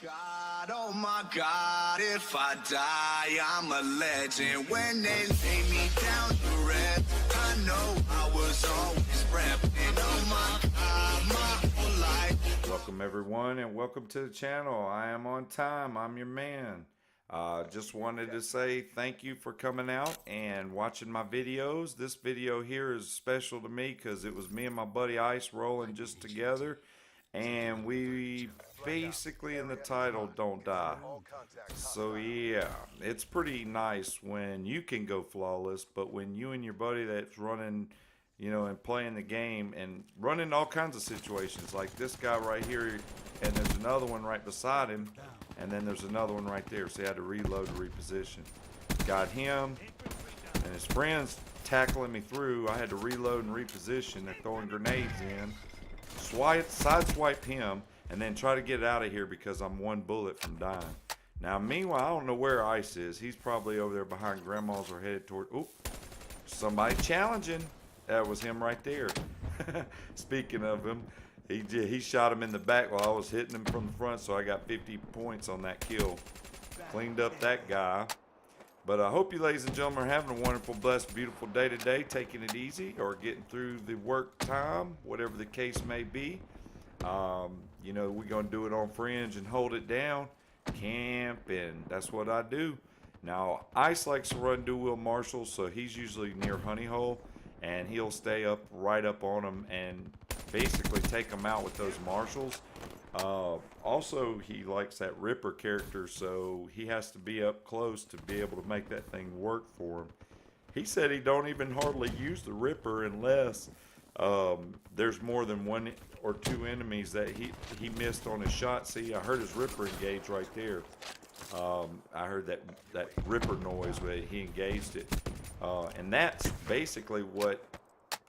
Oh my God, if I die, I'm a legend. When they lay me down to rest, I know I was always repping. Oh my God, my whole life. Welcome everyone and welcome to the channel. I am on time. I'm your man. Just wanted to say thank you for coming out and watching my videos. This video here is special to me because it was me and my buddy Ice rolling just together, and we basically in the title don't die. So yeah, it's pretty nice when you can go flawless, but when you and your buddy that's running, and playing the game and running all kinds of situations, like this guy right here, and there's another one right beside him, and then there's another one right there, so he had to reload and reposition. Got him, and his friends tackling me through. I had to reload and reposition. They're throwing grenades in, sideswipe him, and then try to get out of here because I'm one bullet from dying. Now, meanwhile, I don't know where Ice is. He's probably over there behind Grandma's or headed toward. Oop, somebody challenging. That was him right there. Speaking of him, he shot him in the back while I was hitting him from the front, so I got 50 points on that kill. Cleaned up that guy. But I hope you ladies and gentlemen are having a wonderful, blessed, beautiful day today, taking it easy or getting through the work time, whatever the case may be. We're going to do it on Fringe and hold it down. Camping, that's what I do. Now, Ice likes to run dual-wheel marshals, so he's usually near Honey Hole, and he'll stay right up on them and basically take them out with those marshals. Also, he likes that Ripper character, so he has to be up close to be able to make that thing work for him. He said he don't even hardly use the Ripper unless there's more than one or two enemies that he missed on his shot. See, I heard his Ripper engage right there. I heard that Ripper noise when he engaged it, and that's basically what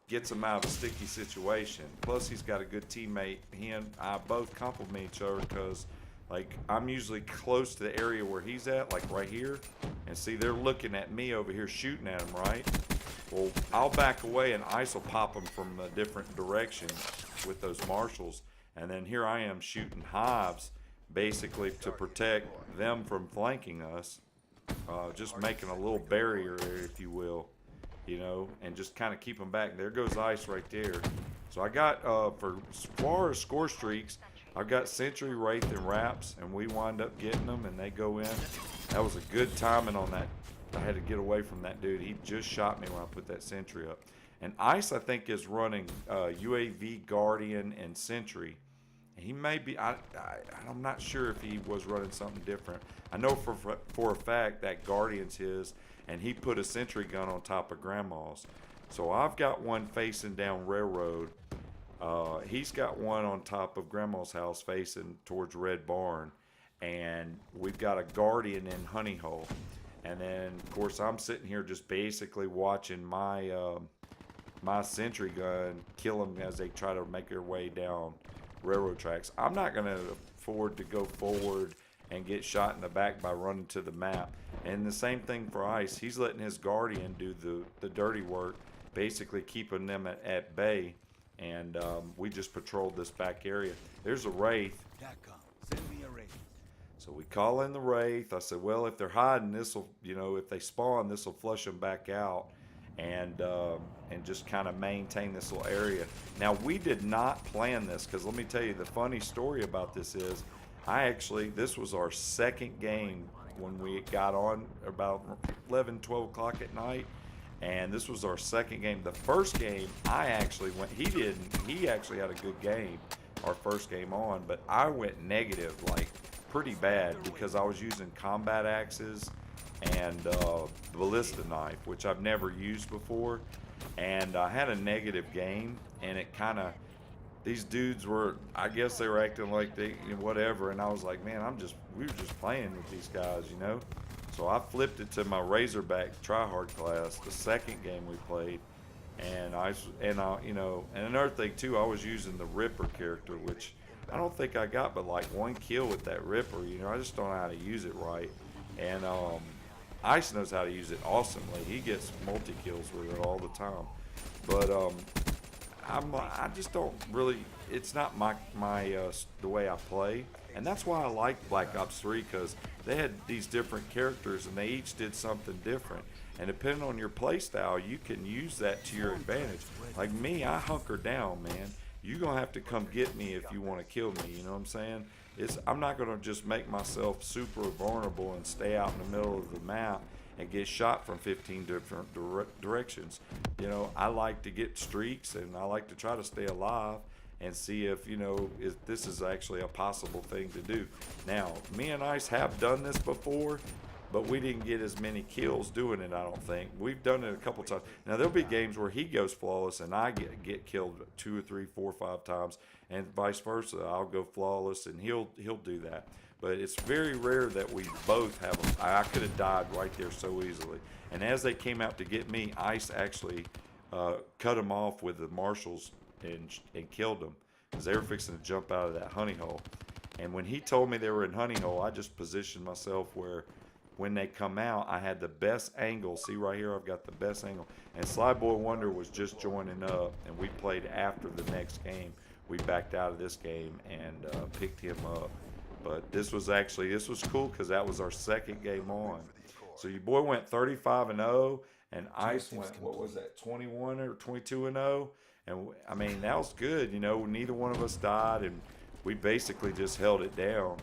gets him out of a sticky situation. Plus, he's got a good teammate. He and I both complement each other because, like, I'm usually close to the area where he's at, like right here, and see, they're looking at me over here shooting at him, right? Well, I'll back away and Ice will pop them from a different direction with those marshals, and then here I am shooting hives basically to protect them from flanking us, just making a little barrier there, if you will, and just kind of keep them back. There goes Ice right there. So I got, for as far as score streaks, I've got Sentry, Wraith, and Raps, and we wind up getting them, and they go in. That was a good timing on that. I had to get away from that dude. He just shot me when I put that Sentry up. And Ice, I think, is running UAV, Guardian, and Sentry. He may be, I'm not sure if he was running something different. I know for a fact that Guardian's his, and he put a Sentry gun on top of Grandma's. So I've got one facing down Railroad. He's got one on top of Grandma's house facing towards Red Barn. And we've got a Guardian in Honey Hole. And then, of course, I'm sitting here just basically watching my my Sentry gun kill them as they try to make their way down railroad tracks. I'm not going to afford to go forward and get shot in the back by running to the map. And the same thing for Ice. He's letting his Guardian do the dirty work, basically keeping them at bay. And we just patrolled this back area. There's a Wraith. Send me a Wraith. So we call in the Wraith. I said, well, if they're hiding, this'll, if they spawn, this will flush them back out, and just kind of maintain this little area. Now, we did not plan this, because let me tell you, the funny story about this is, this was our second game when we got on about 11, 12 o'clock at night, and this was our second game. The first game, I actually went, he actually had a good game, our first game on, but I went negative, like, pretty bad, because I was using combat axes and ballista knife, which I've never used before, and I had a negative game, and it kind of, these dudes were, I guess they were acting like they, whatever, and I was like, man, we were just playing with these guys, so I flipped it to my Razorback tryhard class the second game we played, and and another thing too, I was using the Ripper character, which I don't think I got but like one kill with that Ripper. I just don't know how to use it right. And Ice knows how to use it awesomely. He gets multi-kills with it all the time. But I just don't really, it's not the way I play. And that's why I like Black Ops 3, because they had these different characters and they each did something different. And depending on your play style, you can use that to your advantage. Like me, I hunker down, man. You're going to have to come get me if you want to kill me, you know what I'm saying? I'm not going to just make myself super vulnerable and stay out in the middle of the map and get shot from 15 different directions. You know, I like to get streaks and I like to try to stay alive and see if, you know, if this is actually a possible thing to do. Now, me and Ice have done this before, but we didn't get as many kills doing it, I don't think. We've done it a couple times. Now, there'll be games where he goes flawless and I get killed 2 or 3, 4, 5 times, and vice versa. I'll go flawless and he'll do that. But it's very rare that we both have them. I could have died right there so easily. And as they came out to get me, Ice actually cut them off with the marshals and killed them because they were fixing to jump out of that honey hole. And when he told me they were in honey hole, I just positioned myself where when they come out, I had the best angle. See right here, I've got the best angle. And Sly Boy Wonder was just joining up, and we played after the next game. We backed out of this game and picked him up. But this was cool because that was our second game on. So your boy went 35-0, and Ice went, what was that, 21 or 22-0? And I mean, that was good. You know, neither one of us died, and we basically just held it down.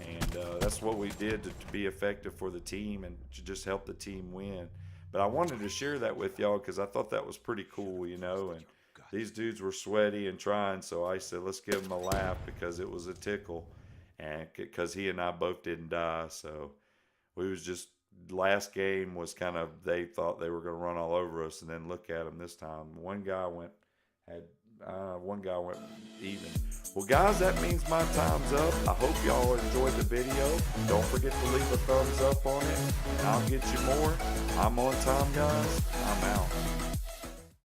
And that's what we did to be effective for the team and to just help the team win. But I wanted to share that with y'all because I thought that was pretty cool, you know. And these dudes were sweaty and trying, so I said, let's give them a laugh because it was a tickle. And because he and I both didn't die, so we was just, last game was kind of, they thought they were going to run all over us, and then look at them this time. One guy went even. Well, guys, that means my time's up. I hope y'all enjoyed the video. Don't forget to leave a thumbs up on it, and I'll get you more. I'm on time, guys. I'm out.